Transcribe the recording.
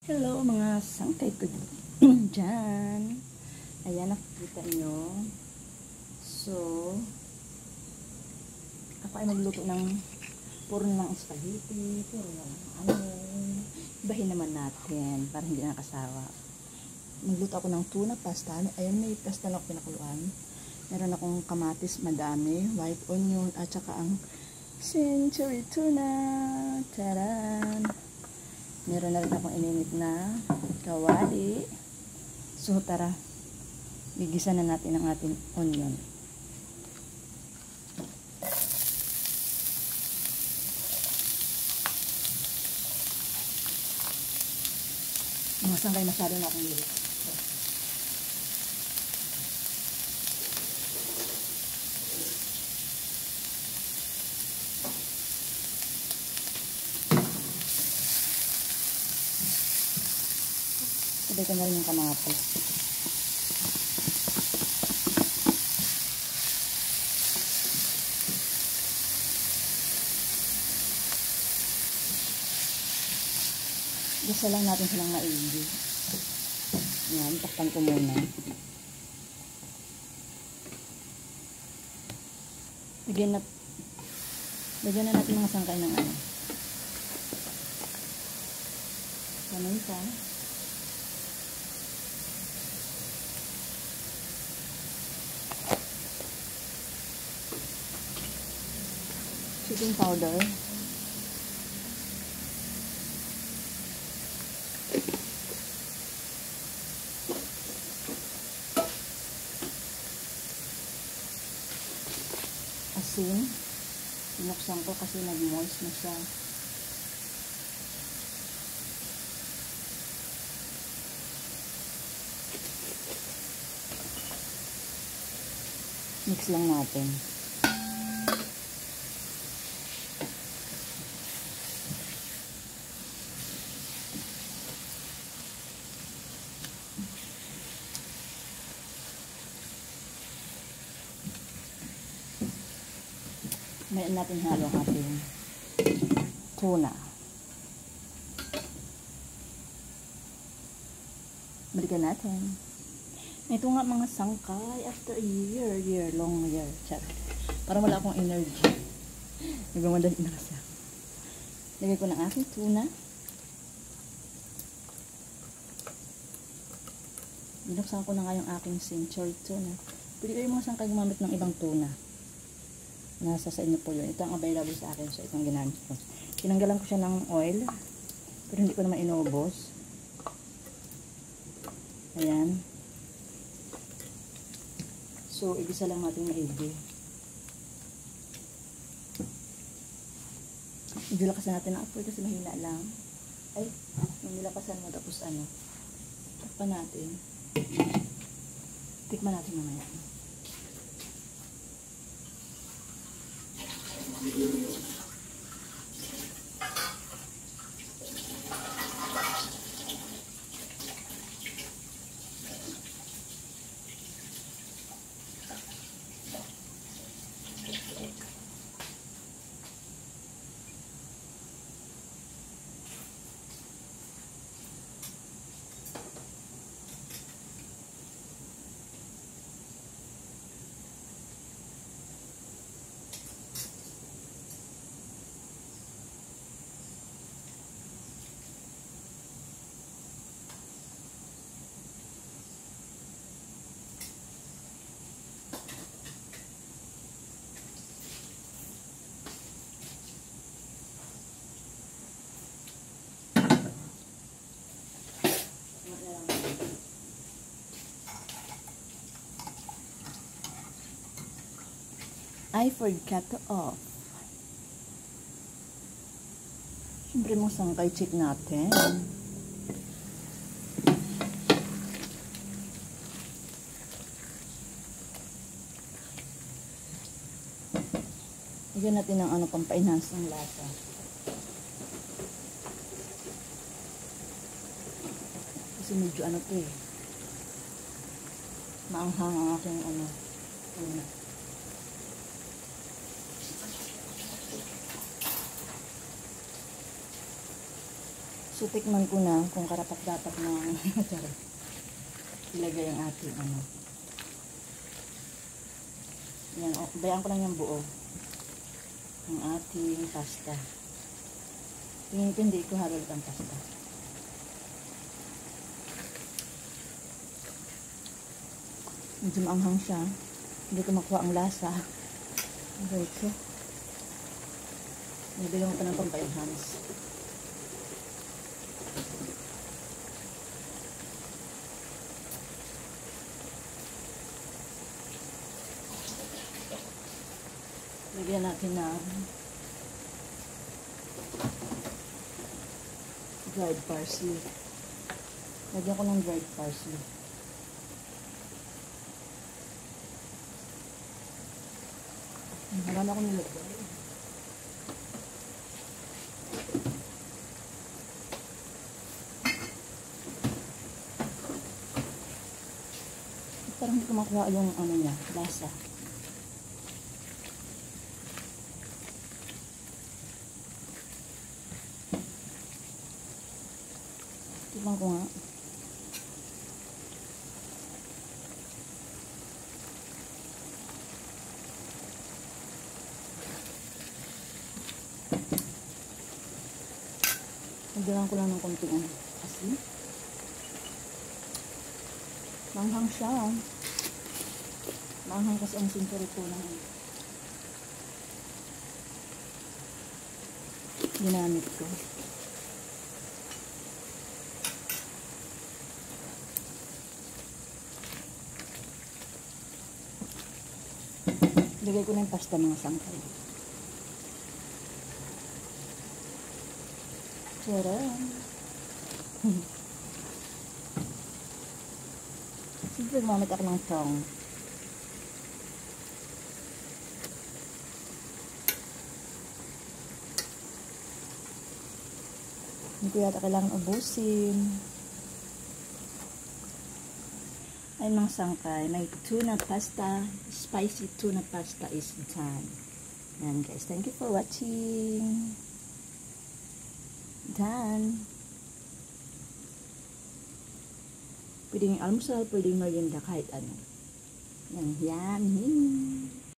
Hello mga sangkay ko dyan. Ayan, nakikita nyo. So, ako ay magluto ng puro ng spaghetti, puro ng ano. Ibahin naman natin para hindi nakasawa. Magluto ako ng tuna pasta. Ayan, may pasta na ako pinakuluan. Meron akong kamatis madami, white onion, at saka ang century tuna. Taran! Meron na rin akong ininit na kawali. So, tara. Bigisa na natin ang ating onion. Masang kayo masyado na akong lilit. Sabay ko na rin yung kamatis. Gasa lang natin silang maigi. Yan, takpan ko muna. Lagyan na natin mga sangkay ng ano. Paminta. Chicken powder. Asin. Binuksan ko kasi nag-moist na siya. Mix lang natin. Mayroon natin halo ang ating tuna. Balikan natin. Ito nga mga sangkay after a long year. Chat. Para wala akong energy. Nagmamadali na kasi ako. Lagay ko ng aking tuna. Binuksan ko na nga yung aking century tuna. Pwede kayo mga sangkay gumamit ng ibang tuna. Nasa sa inyo po yun. Ito ang available sa akin. So, itong ginamit ko. Tinanggalan ko siya ng oil. Pero hindi ko naman inubos. Ayan. So, igisa lang natin maigi. Idilakasan natin ang apoy kasi mahina lang. Ay, nilakasan mo tapos ano. Takpan natin. Tikman natin mamaya. I forgot to off. Siyempre mong sangkay check natin. Lagyan natin ng ano pang-enhance ng lasa. Kasi medyo ano to eh. Maanghang ang aking ano. So, tikman ko na kung karapat-dapat na ilagay ang ating ano. Yan, bayan ko lang yung buo. Ang ating pasta. Tingin ko hindi ko halol ang pasta. Medyo maanghang siya. Hindi ko makuha ang lasa. Okay ko. Nabilang ko ng pampa-enhance. Lagyan natin na dried parsley. Lagyan ko ng dried parsley. Wala na akong nilagay. Parang hindi ko makuha yung ano niya, lasa. Tignan ko nga. Nagdalan ko lang ng konting ano. Asin. Manghang siya. Manghang kasi ang sintury ko na ginamit ko. Lagay ko na yung pasta mga sangkay. Charan! Siyempre gumamit ako ng tong. Hindi ko yata kailangan ubusin. Ay mga sangkay, may tuna pasta, spicy tuna pasta is done. Yan guys, thank you for watching. Done. Pwedeng almusal, pwedeng merienda, kahit ano. Yan, yummy.